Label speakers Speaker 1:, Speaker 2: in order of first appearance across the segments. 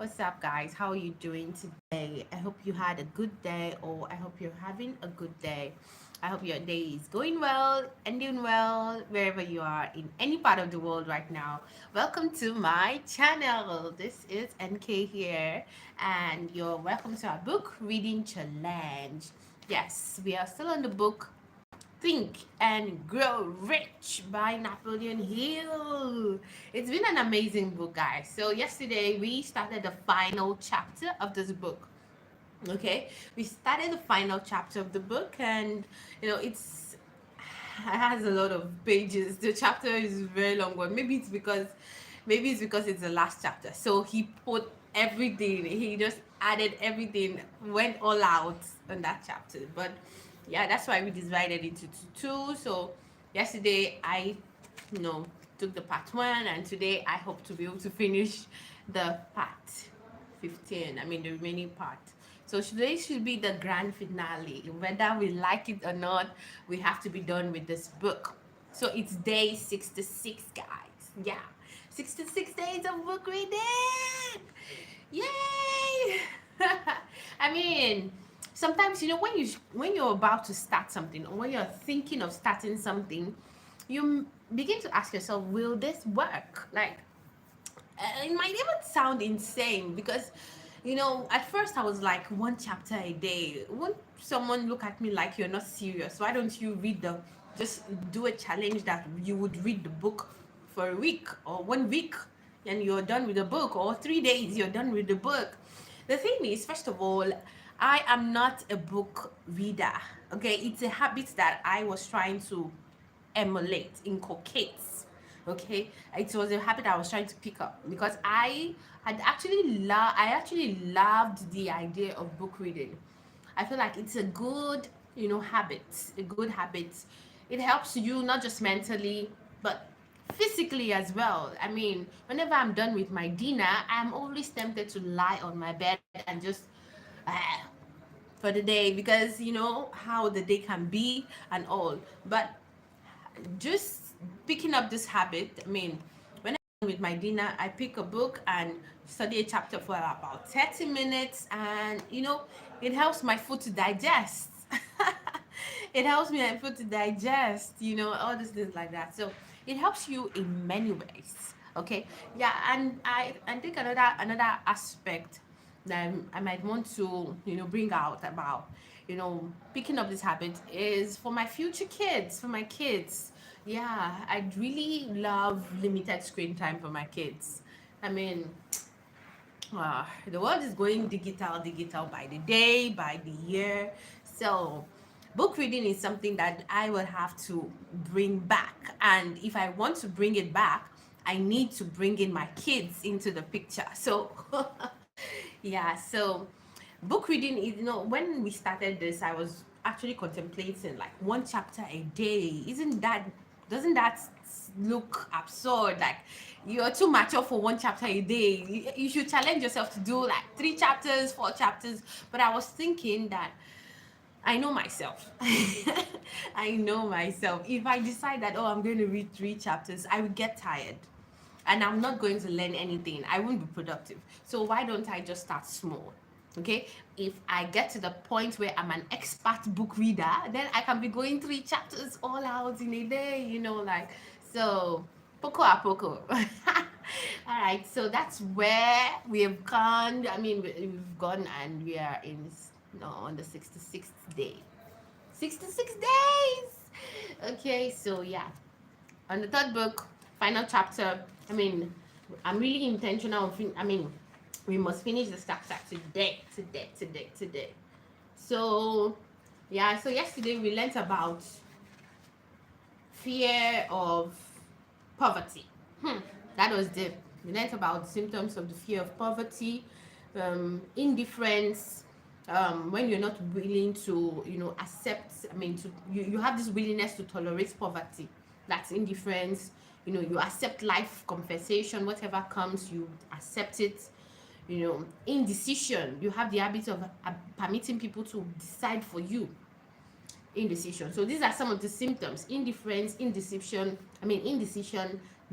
Speaker 1: What's up, guys? How are you doing today? I hope you had a good day, or I hope you're having a good day. I hope your day is going well and doing well wherever you are in any part of the world right now. Welcome to my channel. This is NK here, and you're welcome to our book reading challenge. Yes, we are still on the book Think and Grow Rich by Napoleon Hill. It's been an amazing book, guys. So yesterday we started the final chapter of this book. Okay, we started the final chapter of the book, and it has a lot of pages. The chapter is very long one. Maybe it's because it's the last chapter. So he put everything. He just added everything. Went all out on that chapter. But yeah, that's why we divided into two. So yesterday I, took the part one, and today I hope to be able to finish the part 15. I mean the remaining part. So today should be the grand finale. Whether we like it or not, we have to be done with this book. So it's day 66, guys. Yeah. 66 days of book reading. Yay! I mean, sometimes when you're about to start something, or when you're thinking of starting something, you begin to ask yourself, will this work? Like, it might even sound insane because at first I was like, one chapter a day. Won't someone look at me like you're not serious? Why don't you just do a challenge that you would read the book for a week or 1 week and you're done with the book, or 3 days you're done with the book? The thing is, first of all, I am not a book reader. Okay, it's a habit that I was trying to emulate, inculcate. Okay, it was a habit I was trying to pick up because I actually loved the idea of book reading. I feel like it's a good, habit, a good habit. It helps you not just mentally, but physically as well. I mean, whenever I'm done with my dinner, I'm always tempted to lie on my bed and just uh, for the day, because you know how the day can be and all. But just picking up this habit, I mean, when I'm with my dinner, I pick a book and study a chapter for about 30 minutes, and it helps my food to digest. It helps me my food to digest, all these things like that. So it helps you in many ways. Okay. Yeah, and I think another aspect that I might want to bring out about picking up this habit is for my future kids, for my kids. Yeah, I'd really love limited screen time for my kids. I mean, the world is going digital by the day, by the year. So book reading is something that I will have to bring back, and if I want to bring it back, I need to bring in my kids into the picture. So yeah, so book reading is, when we started this, I was actually contemplating like one chapter a day. Doesn't that look absurd? Like, you're too mature for one chapter a day. You should challenge yourself to do like 3 chapters, 4 chapters. But I was thinking that I know myself. I know myself. If I decide that, I'm going to read 3 chapters, I will get tired and I'm not going to learn anything. I won't be productive. So why don't I just start small? Okay, if I get to the point where I'm an expert book reader, then I can be going 3 chapters all out in a day, like, so poco a poco. All right, so that's where we have gone. I mean, we've gone, and we are on the 66th day. 66 days. Okay, so yeah, on the third book, final chapter. I mean, I'm really intentional. We must finish the chapter today. So yeah, so yesterday we learned about fear of poverty. That was deep. We learned about symptoms of the fear of poverty, indifference, when you're not willing to accept, you have this willingness to tolerate poverty. That's indifference. You accept life compensation, whatever comes, you accept it. Indecision, you have the habit of permitting people to decide for you. Indecision. So these are some of the symptoms: indifference, indecision,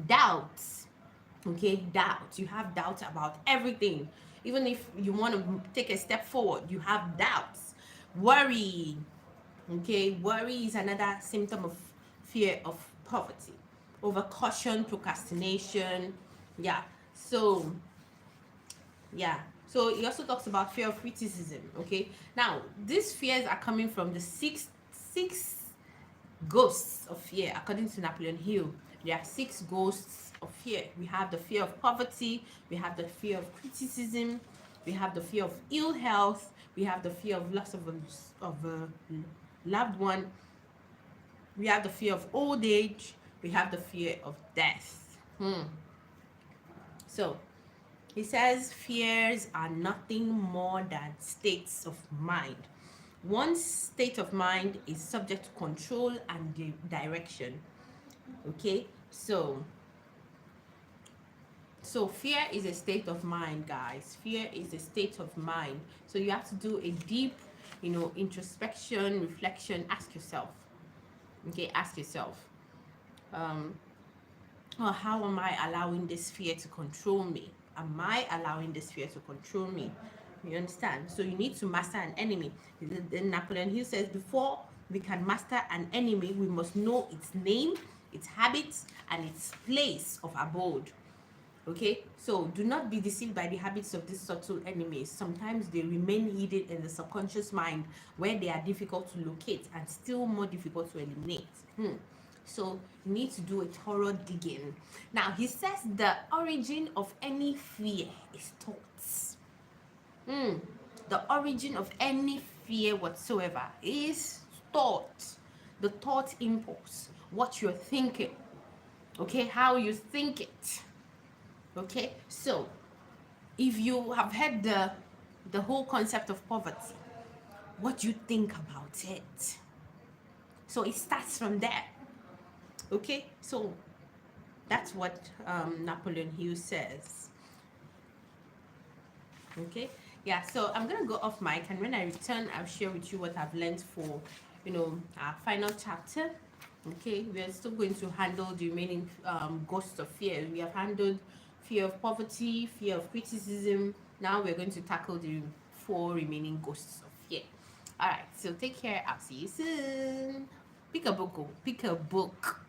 Speaker 1: doubt. Okay, doubt. You have doubt about everything. Even if you want to take a step forward, you have doubts. Worry. Okay, worry is another symptom of fear of poverty. Overcaution, procrastination. Yeah. So yeah. So he also talks about fear of criticism. Okay. Now these fears are coming from the six ghosts of fear, according to Napoleon Hill. There are six ghosts of fear. We have the fear of poverty, we have the fear of criticism, we have the fear of ill health, we have the fear of loss of a loved one, we have the fear of old age, we have the fear of death. So he says fears are nothing more than states of mind. One state of mind is subject to control and direction. Okay, so fear is a state of mind, guys. Fear is a state of mind. So you have to do a deep, introspection, reflection. Ask yourself. Okay, ask yourself. Um, how am I allowing this fear to control me? Am I allowing this fear to control me? You understand? So you need to master an enemy. Then Napoleon Hill says, before we can master an enemy, we must know its name, its habits, and its place of abode. Okay, so do not be deceived by the habits of these subtle enemies. Sometimes they remain hidden in the subconscious mind, where they are difficult to locate and still more difficult to eliminate. So you need to do a thorough digging. Now he says the origin of any fear is thoughts. The origin of any fear whatsoever is thought. The thought impulse, what you're thinking. Okay, how you think it. Okay, so if you have heard the whole concept of poverty, what do you think about it? So it starts from there. Okay, so that's what Napoleon Hill says. Okay, yeah, so I'm gonna go off mic, and when I return I'll share with you what I've learned for our final chapter. Okay, we are still going to handle the remaining ghosts of fear. We have handled fear of poverty, fear of criticism. Now we're going to tackle the 4 remaining ghosts of fear. All right, so take care. I'll see you soon. Pick a book. Pick a book.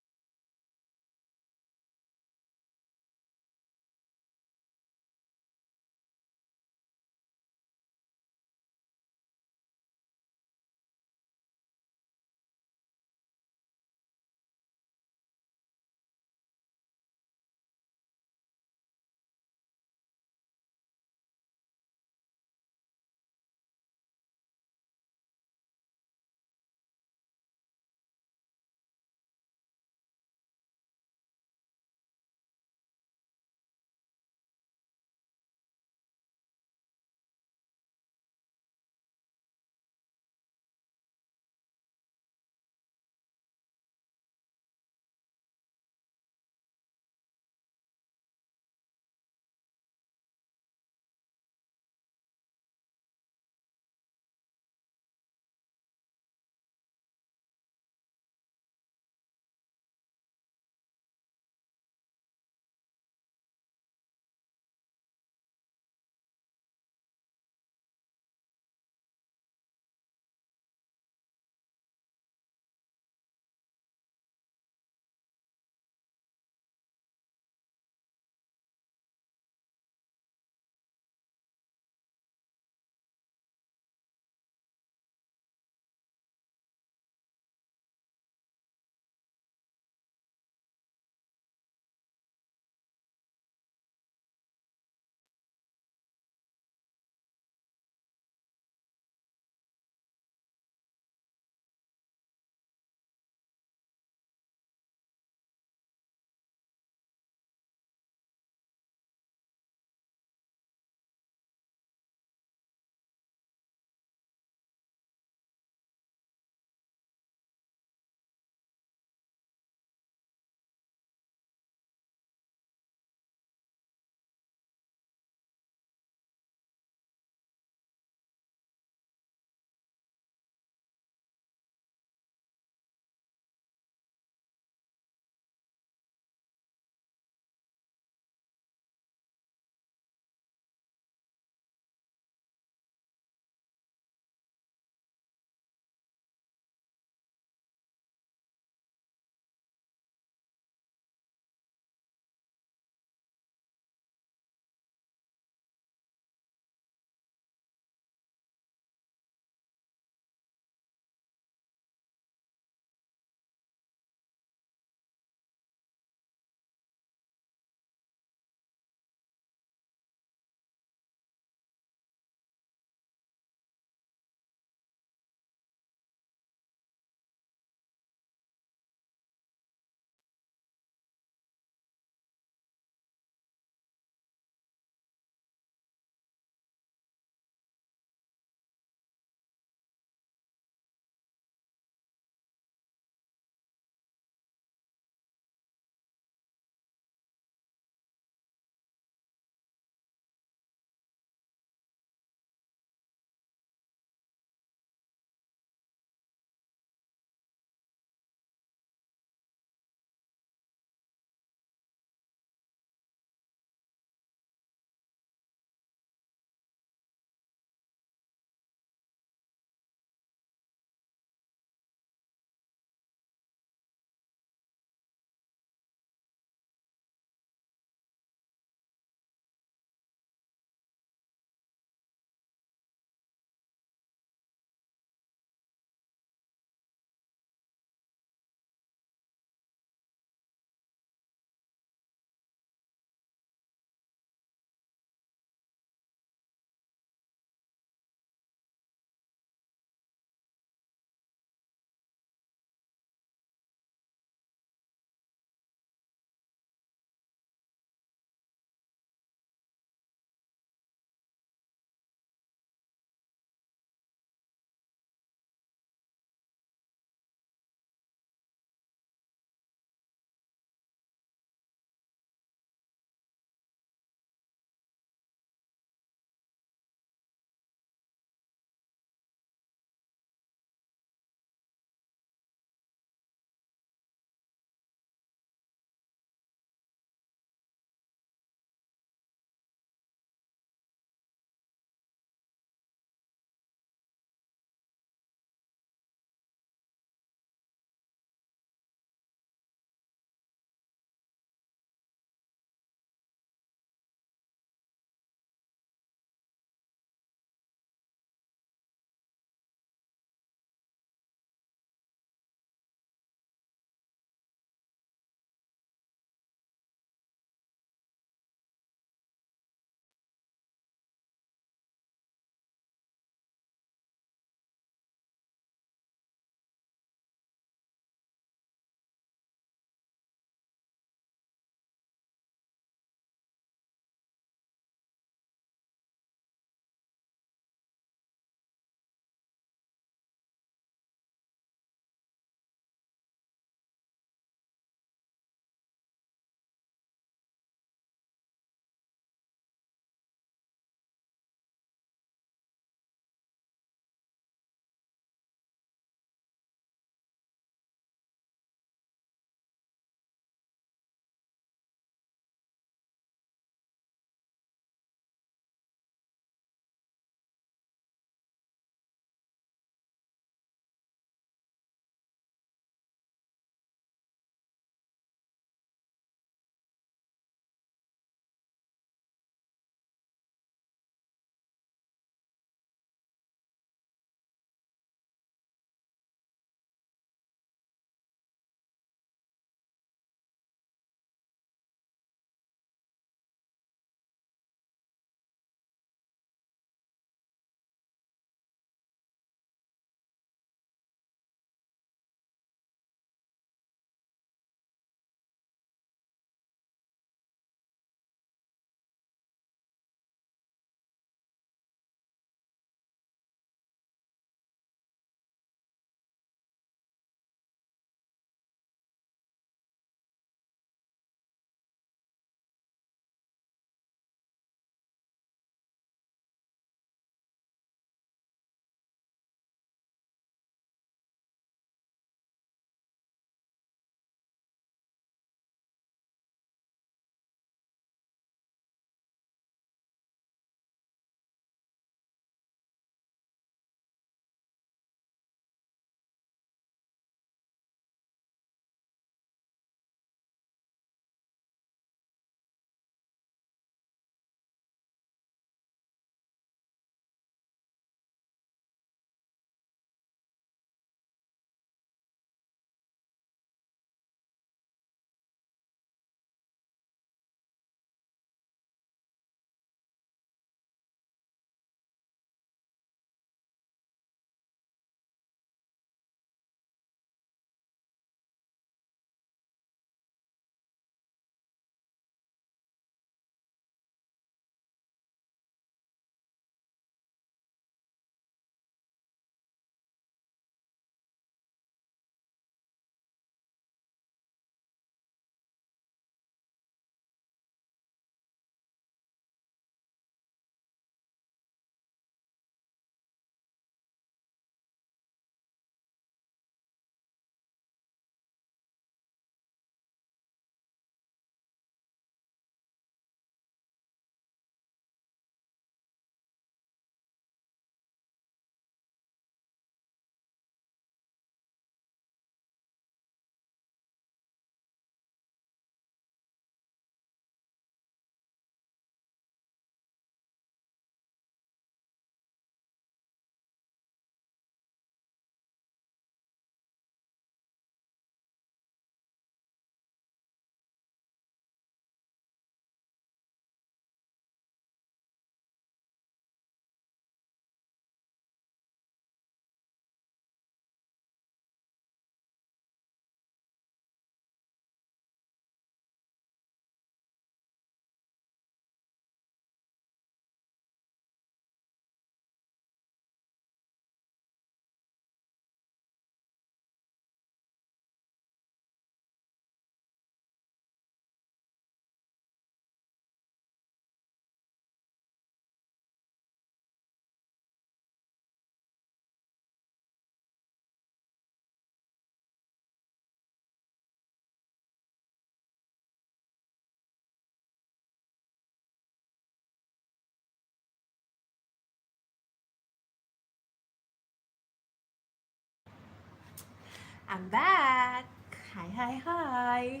Speaker 1: I'm back. Hi, hi, hi.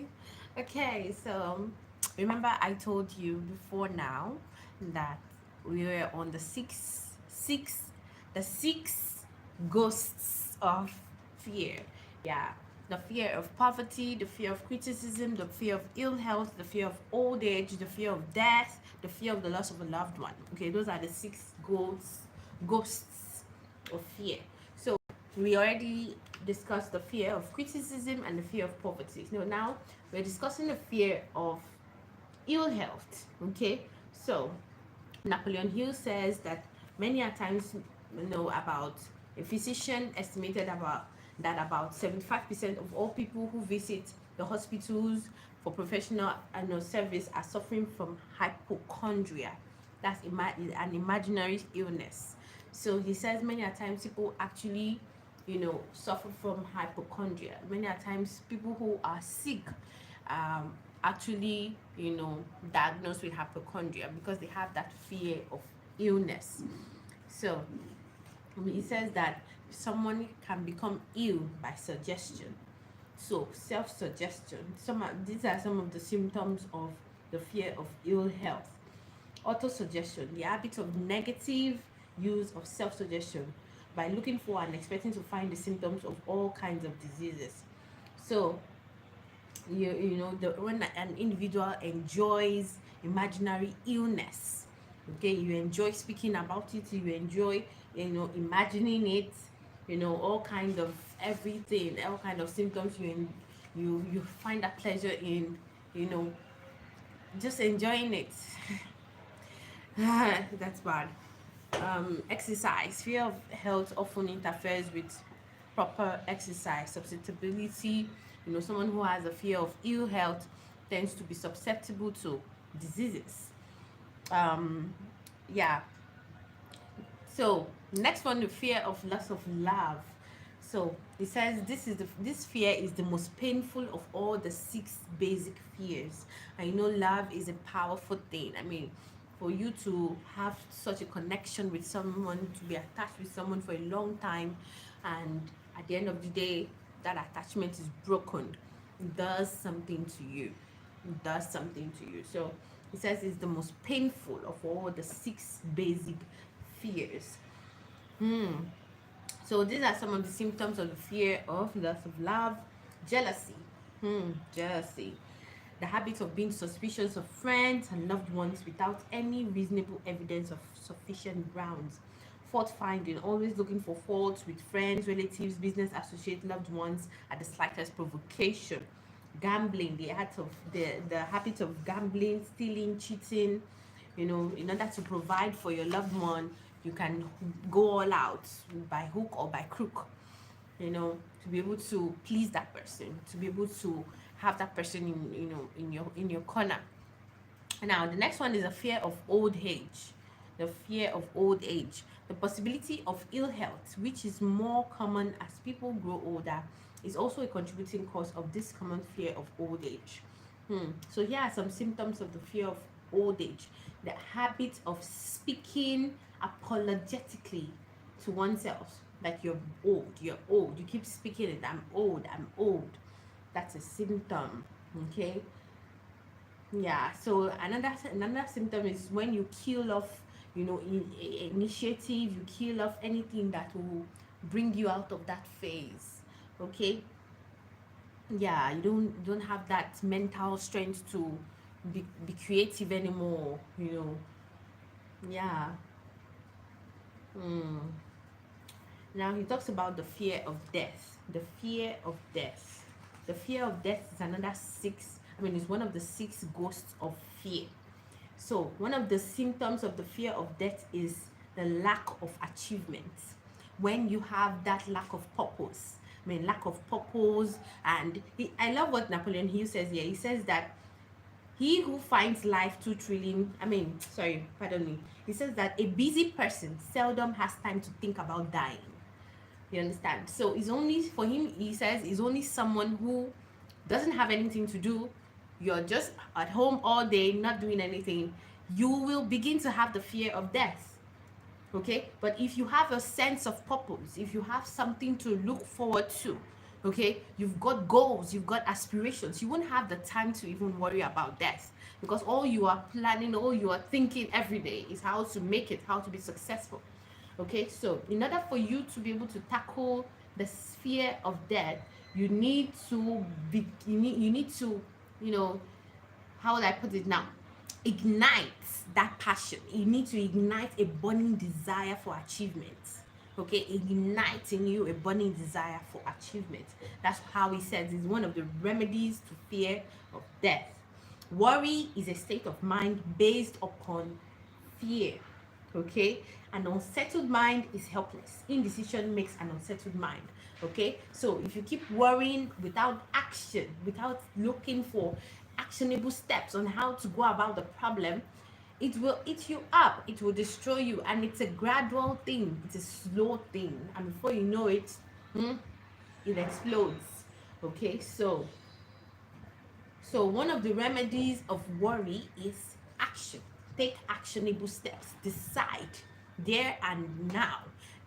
Speaker 1: Okay, so remember I told you before now that we were on the six ghosts of fear. Yeah, the fear of poverty, the fear of criticism, the fear of ill health, the fear of old age, the fear of death, the fear of the loss of a loved one. Okay, those are the six ghosts of fear. So we already discussed the fear of criticism and the fear of poverty. So now we're discussing the fear of ill health. Okay, so Napoleon Hill says that many a times, about a physician estimated about 75% of all people who visit the hospitals for professional service are suffering from hypochondria. That's an imaginary illness. So he says many a times people actually, suffer from hypochondria. Many a times people who are sick actually, diagnosed with hypochondria because they have that fear of illness. So he says that someone can become ill by suggestion. So self-suggestion. These are some of the symptoms of the fear of ill health. Autosuggestion, the habit of negative use of self-suggestion by looking for and expecting to find the symptoms of all kinds of diseases. So when an individual enjoys imaginary illness, okay, you enjoy speaking about it, you enjoy imagining it, all kind of everything, all kind of symptoms, you find that pleasure in you know just enjoying it. That's bad. Exercise, fear of health often interferes with proper exercise. Susceptibility, someone who has a fear of ill health tends to be susceptible to diseases. Yeah. So next one, the fear of loss of love. So it says this fear is the most painful of all the six basic fears. And love is a powerful thing. I mean, for you to have such a connection with someone, to be attached with someone for a long time, and at the end of the day, that attachment is broken, it does something to you. It does something to you. So it says it's the most painful of all the six basic fears. So these are some of the symptoms of the fear of loss of love. Jealousy. Jealousy. The habit of being suspicious of friends and loved ones without any reasonable evidence of sufficient grounds. Fault finding, always looking for faults with friends, relatives, business associates, loved ones at the slightest provocation. Gambling, the habit of gambling, stealing, cheating, in order to provide for your loved one, you can go all out by hook or by crook, to be able to please that person, to be able to have that person in your corner. Now the next one is a fear of old age. The fear of old age, the possibility of ill health, which is more common as people grow older, is also a contributing cause of this common fear of old age. So here are some symptoms of the fear of old age. The habit of speaking apologetically to oneself, like you're old, you keep speaking it, I'm old. That's a symptom. Okay. Yeah, so another symptom is when you kill off, initiative, you kill off anything that will bring you out of that phase. Okay. Yeah, you don't have that mental strength to be creative anymore. Yeah. Now he talks about the fear of death. The fear of death. The fear of death is another it's one of the six ghosts of fear. So one of the symptoms of the fear of death is the lack of achievement. When you have that lack of purpose, lack of purpose, and I love what Napoleon Hill says here. He says that he who finds life too thrilling, pardon me. He says that a busy person seldom has time to think about dying. You understand? So it's only for him, he says, it's only someone who doesn't have anything to do. You're just at home all day, not doing anything. You will begin to have the fear of death. Okay? But if you have a sense of purpose, if you have something to look forward to, Okay, you've got goals, you've got aspirations. You won't have the time to even worry about death, because all you are planning, all you are thinking every day is how to make it, how to be successful. Okay, so in order for you to be able to tackle the sphere of death, you need to be, you need to, you know, how would I put it now, ignite that passion. You need to ignite a burning desire for achievement. Okay, ignite in you a burning desire for achievement. That's how he says it's one of the remedies to fear of death. Worry is a state of mind based upon fear. Okay, an unsettled mind is helpless. Indecision makes an unsettled mind. Okay, so if you keep worrying without action, without looking for actionable steps on how to go about the problem, it will eat you up, it will destroy you, and it's a gradual thing, it's a slow thing, and before you know it, it explodes. Okay, so one of the remedies of worry is action. Take actionable steps. Decide there and now.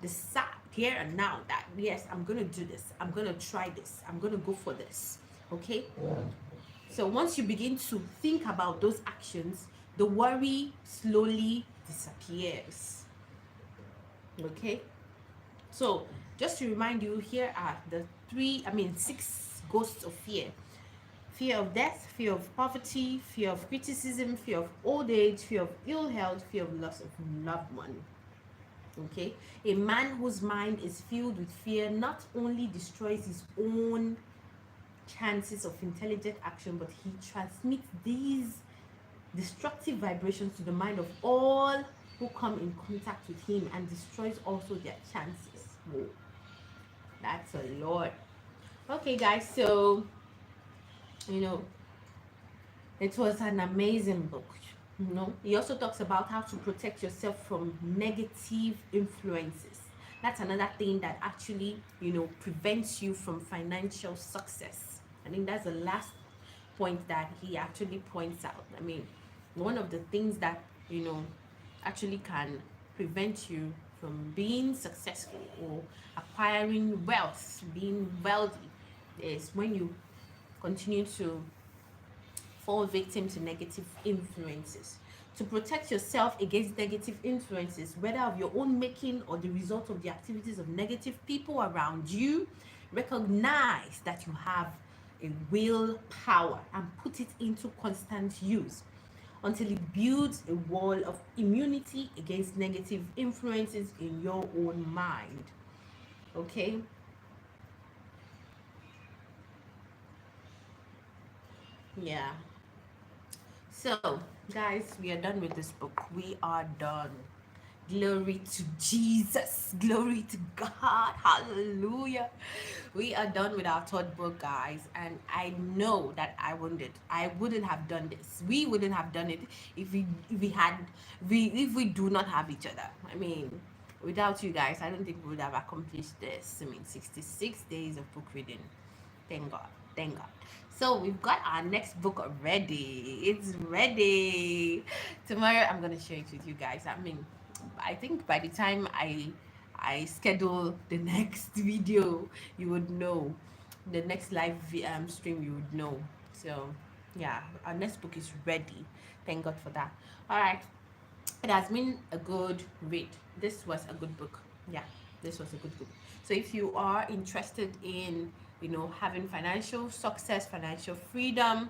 Speaker 1: Decide here and now that yes, I'm gonna do this. I'm gonna try this. I'm gonna go for this. Okay. So once you begin to think about those actions, the worry slowly disappears. Okay. So just to remind you, here are the six ghosts of fear. Fear of death, fear of poverty, fear of criticism, fear of old age, fear of ill health, fear of loss of loved one. Okay, a man whose mind is filled with fear not only destroys his own chances of intelligent action, but he transmits these destructive vibrations to the mind of all who come in contact with him and destroys also their chances. Whoa, that's a lot. Okay, guys, so it was an amazing book. He also talks about how to protect yourself from negative influences. That's another thing that actually prevents you from financial success. I think that's the last point that he actually points out. One of the things that actually can prevent you from being successful or acquiring wealth, being wealthy, is when you continue to fall victim to negative influences. To protect yourself against negative influences, whether of your own making or the result of the activities of negative people around you, recognize that you have a willpower and put it into constant use until it builds a wall of immunity against negative influences in your own mind. Okay? Yeah. So, guys, we are done with this book. We are done. Glory to Jesus. Glory to God. Hallelujah. We are done with our third book, guys. And I know that I wouldn't have done this. We wouldn't have done it if we do not have each other. Without you guys, I don't think we would have accomplished this. 66 days of book reading. Thank God. Thank God. So we've got our next book ready. It's ready. Tomorrow I'm gonna share it with you guys. I think by the time I schedule the next video, you would know. The next live stream, you would know. So yeah, our next book is ready. Thank God for that. All right. It has been a good read. This was a good book. Yeah, this was a good book. So if you are interested in having financial success, financial freedom,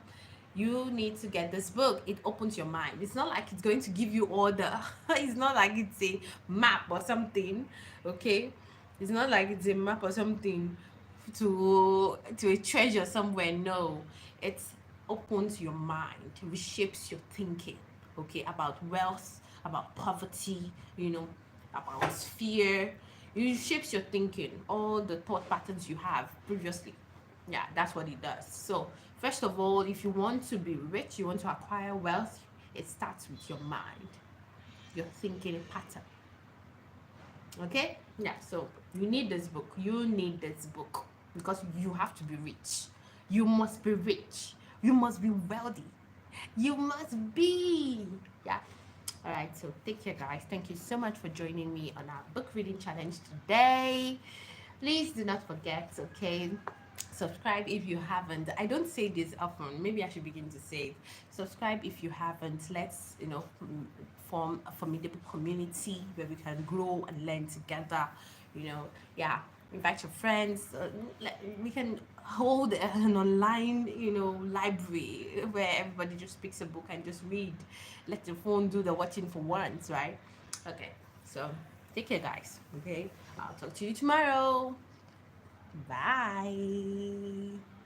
Speaker 1: you need to get this book. It opens your mind. It's not like it's going to give you all the it's not like it's a map or something. Okay, it's not like it's a map or something to a treasure somewhere. No, it opens your mind, reshapes your thinking. Okay, about wealth, about poverty, about fear. It shapes your thinking, all the thought patterns you have previously. Yeah, that's what it does. So first of all, if you want to be rich, you want to acquire wealth, it starts with your mind, your thinking pattern. Okay? Yeah, so you need this book. Because you have to be rich. You must be rich. You must be wealthy. You must be. Yeah. All right, so take care, guys. Thank you so much for joining me on our book reading challenge today. Please do not forget, okay, Subscribe if you haven't. I don't say this often, maybe I should begin to say it. Subscribe if you haven't. Let's, form a formidable community where we can grow and learn together. Yeah, invite your friends. We can hold an online, library where everybody just picks a book and just read. Let the phone do the watching for once, right? Okay, so take care, guys. Okay, I'll talk to you tomorrow. Bye.